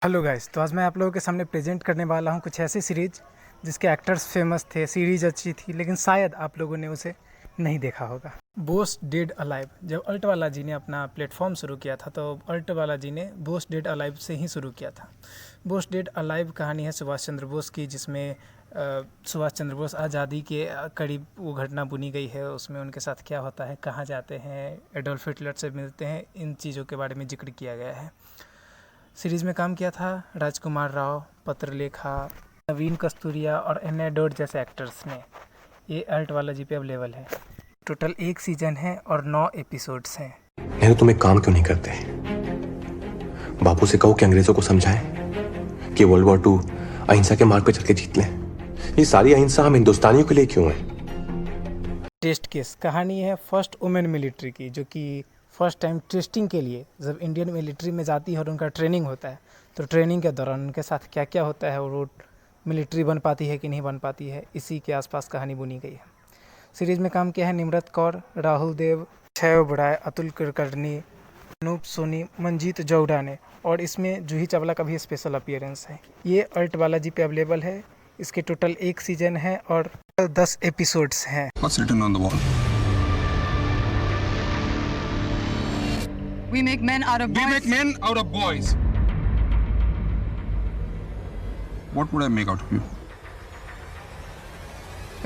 Hello guys, तो आज मैं आप लोगों के सामने प्रेजेंट करने वाला हूं कुछ ऐसी सीरीज जिसके एक्टर्स फेमस थे, सीरीज अच्छी थी, लेकिन शायद आप लोगों ने उसे नहीं देखा होगा। Bose dead alive. जब अल्ट वाला जी ने अपना प्लेटफॉर्म शुरू किया था तो अल्ट वाला जी ने बोस डेड अलाइव से ही शुरू किया था। बोस डेड अलाइव कहानी है सुभाष चंद्र बोस की, जिसमें सुभाष चंद्र बोस आज़ादी के करीब वो घटना बुनी गई है। उसमें उनके साथ क्या होता है, कहाँ जाते हैं, एडोल्फ हिटलर से मिलते हैं, इन चीज़ों के बारे में जिक्र किया गया है। सीरीज़ में काम किया था राजकुमार राव, पत्रलेखा, नवीन कस्तूरिया और एन.ए. डोड जैसे एक्टर्स ने। ये अल्ट वाला जी पे अवेलेबल है। टोटल 1 सीज़न है और 9 एपिसोड्स हैं। नहीं तो तुम एक काम क्यों नहीं करते? बापू से कहो कि अंग्रेजों को समझाएं कि वर्ल्ड वॉर 2 अहिंसा के मार्ग पर चल के जीत लें। ये सारी अहिंसा हम हिंदुस्तानियों के लिए क्यों है? टेस्ट केस कहानी है फर्स्ट वुमेन मिलिट्री की, जो कि फर्स्ट टाइम टेस्टिंग के लिए जब इंडियन मिलिट्री में जाती है और उनका ट्रेनिंग होता है, तो ट्रेनिंग के दौरान उनके साथ क्या क्या होता है और वो मिलिट्री बन पाती है कि नहीं बन पाती है, इसी के आसपास कहानी बुनी गई है। सीरीज़ में काम किया है निम्रत कौर, राहुल देव, अक्षय ओबराय, अतुल कुलकर्णी, अनूप सोनी, मंजीत जौड़ा ने, और इसमें जूही चावला का भी स्पेशल अपीयरेंस है। ये अल्ट वाला जी पे अवेलेबल है। इसके टोटल 1 सीजन है और 10 एपिसोड्स हैं। What's written on the wall? We make men out of boys. We make men out of boys. What would I make out of you?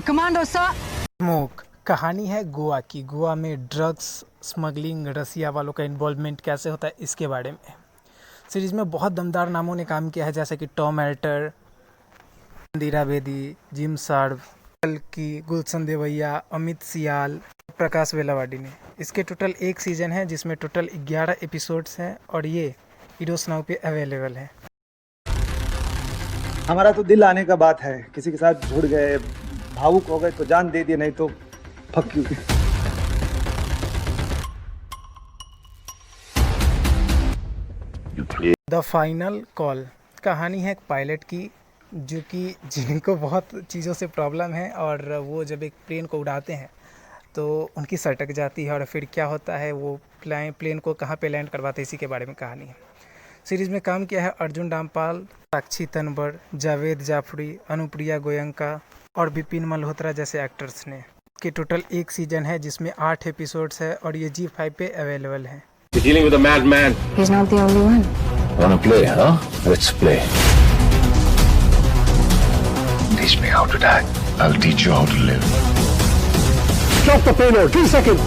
Commando, sir. Smoke कहानी है गोवा की। गोवा में drugs smuggling, रसिया वालों का involvement कैसे होता है, इसके बारे में। सीरीज़ में बहुत दमदार नामों ने काम किया है, जैसे कि Tom Alter, Indira Bedi, Jim Sarbh, की गुलशन देवैया, अमित सियाल, प्रकाश वेलावाडी ने। इसके टोटल 1 सीज़न है जिसमें टोटल 11 एपिसोड्स हैं और ये हीरोस नाउ पे अवेलेबल है। हमारा तो दिल आने का बात है, किसी के साथ जुड़ गए, भावुक हो गए तो जान दे दिए, नहीं तो fuck you. The final call कहानी है एक पायलट की, जो कि जिनको बहुत चीज़ों से प्रॉब्लम है और वो जब एक प्लेन को उड़ाते हैं तो उनकी सटक जाती है और फिर क्या होता है, वो प्लेन को कहाँ पे लैंड करवाते हैं, इसी के बारे में कहानी है। सीरीज़ में काम किया है अर्जुन रामपाल, साक्षी तन्वर, जावेद जाफरी, अनुप्रिया गोयंका और विपिन मल्होत्रा जैसे एक्टर्स ने। के टोटल 1 सीजन है जिसमें 8 एपिसोड्स है और ये G5 पे अवेलेबल है। You're dealing with a madman. He's not the only one. Wanna play, huh? Let's play. Teach me how to die. I'll teach you how to live. Stop the payload, 3 seconds.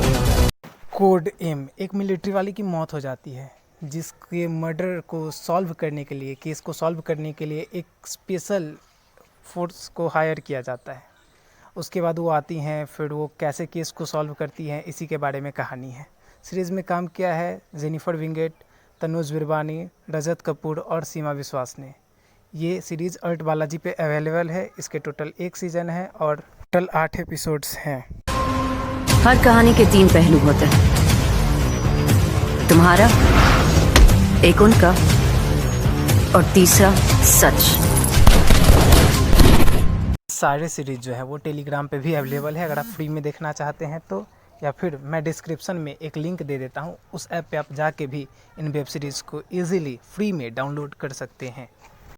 Code M, एक military वाले की मौत हो जाती है, जिसके murder को solve करने के लिए, केस को सॉल्व करने के लिए एक स्पेशल फोर्स को हायर किया जाता है। उसके बाद वो आती हैं, फिर वो कैसे केस को सॉल्व करती हैं, इसी के बारे में कहानी है। सीरीज़ में काम किया है जेनिफर विंगेट, तनुज बिरबानी, रजत कपूर और सीमा विश्वास ने। ये सीरीज़ अल्ट बालाजी पे अवेलेबल है। इसके टोटल 1 सीज़न है और टोटल 8 एपिसोड्स हैं। हर कहानी के 3 पहलू होते हैं, तुम्हारा, एक उनका और तीसरा सच। सारे सीरीज़ जो है वो टेलीग्राम पे भी अवेलेबल है, अगर आप फ्री में देखना चाहते हैं तो, या फिर मैं डिस्क्रिप्शन में एक लिंक दे देता हूँ, उस ऐप पे आप जाके भी इन वेब सीरीज़ को ईज़िली फ्री में डाउनलोड कर सकते हैं।